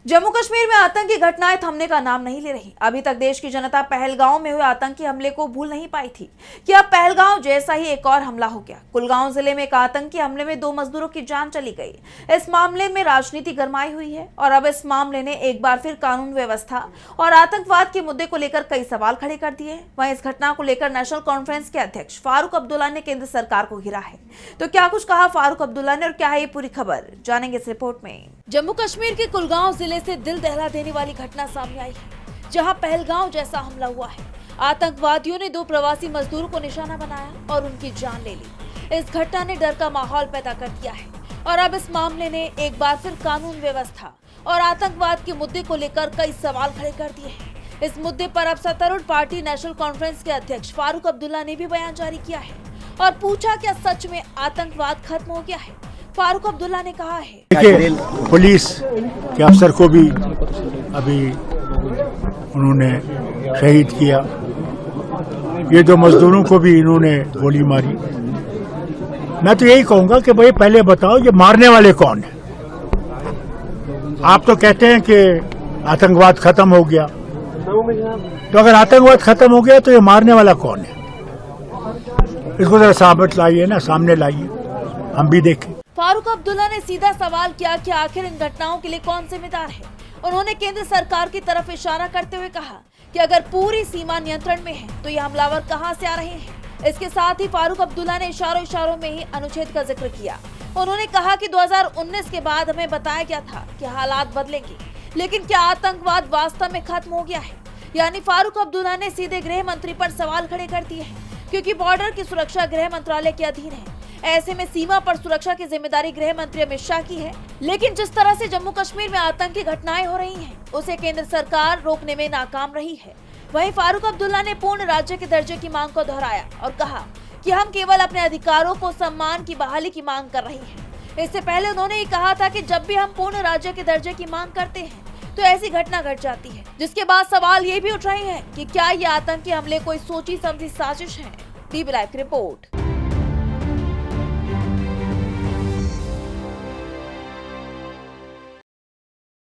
जम्मू कश्मीर में आतंकी घटनाएं थमने का नाम नहीं ले रही। अभी तक देश की जनता पहलगांव में हुए आतंकी हमले को भूल नहीं पाई थी कि अब पहलगांव जैसा ही एक और हमला हो गया। कुलगांव जिले में एक आतंकी हमले में 2 मजदूरों की जान चली गई। इस मामले में राजनीति गरमाई हुई है और अब इस मामले ने एक बार फिर कानून व्यवस्था और आतंकवाद के मुद्दे को लेकर कई सवाल खड़े कर दिए। वहीं इस घटना को लेकर नेशनल कॉन्फ्रेंस के अध्यक्ष फारूक अब्दुल्ला ने केंद्र सरकार को घेरा है। तो क्या कुछ कहा फारूक अब्दुल्ला ने और क्या है ये पूरी खबर, जानेंगे इस रिपोर्ट में। जम्मू कश्मीर के कुलगांव जिले से दिल दहला देने वाली घटना सामने आई है, जहां पहलगांव जैसा हमला हुआ है। आतंकवादियों ने 2 प्रवासी मजदूरों को निशाना बनाया और उनकी जान ले ली। इस घटना ने डर का माहौल पैदा कर दिया है और अब इस मामले ने एक बार फिर कानून व्यवस्था और आतंकवाद के मुद्दे को लेकर कई सवाल खड़े कर दिए हैं। इस मुद्दे पर अब सत्तारूढ़ पार्टी नेशनल कॉन्फ्रेंस के अध्यक्ष फारूक अब्दुल्ला ने भी बयान जारी किया है और पूछा क्या सच में आतंकवाद खत्म हो गया है। फारूक अब्दुल्ला ने कहा है, देखिए, पुलिस के अफसर को भी अभी उन्होंने शहीद किया। ये 2 मजदूरों को भी इन्होंने गोली मारी। मैं तो यही कहूंगा कि भाई पहले बताओ ये मारने वाले कौन है। आप तो कहते हैं कि आतंकवाद खत्म हो गया, तो अगर आतंकवाद खत्म हो गया तो ये मारने वाला कौन है? इसको जरा साबित लाइए ना, सामने लाइए, हम भी देखें। फारूक अब्दुल्ला ने सीधा सवाल किया कि आखिर इन घटनाओं के लिए कौन जिम्मेदार है। उन्होंने केंद्र सरकार की तरफ इशारा करते हुए कहा कि अगर पूरी सीमा नियंत्रण में है तो ये हमलावर कहां से आ रहे हैं। इसके साथ ही फारूक अब्दुल्ला ने इशारों में ही अनुच्छेद का जिक्र किया। उन्होंने कहा कि 2019 के बाद हमें बताया गया था कि हालात बदलेंगे, लेकिन क्या आतंकवाद वास्तव में खत्म हो गया है? यानी फारूक अब्दुल्ला ने सीधे गृह मंत्री पर सवाल खड़े कर दिए हैं, क्योंकि बॉर्डर की सुरक्षा गृह मंत्रालय के अधीन है। ऐसे में सीमा पर सुरक्षा की जिम्मेदारी गृह मंत्री अमित शाह की है। लेकिन जिस तरह से जम्मू कश्मीर में आतंकी घटनाएं हो रही हैं, उसे केंद्र सरकार रोकने में नाकाम रही है। वहीं फारूक अब्दुल्ला ने पूर्ण राज्य के दर्जे की मांग को दोहराया और कहा कि हम केवल अपने अधिकारों को सम्मान की बहाली की मांग कर रहे हैं। इससे पहले उन्होंने ये कहा था कि जब भी हम पूर्ण राज्य के दर्जे की मांग करते हैं तो ऐसी घटना घट जाती है। जिसके बाद सवाल ये भी उठ रहे हैं कि क्या ये आतंकी हमले कोई सोची समझी साजिश है। टीवी लाइव की रिपोर्ट।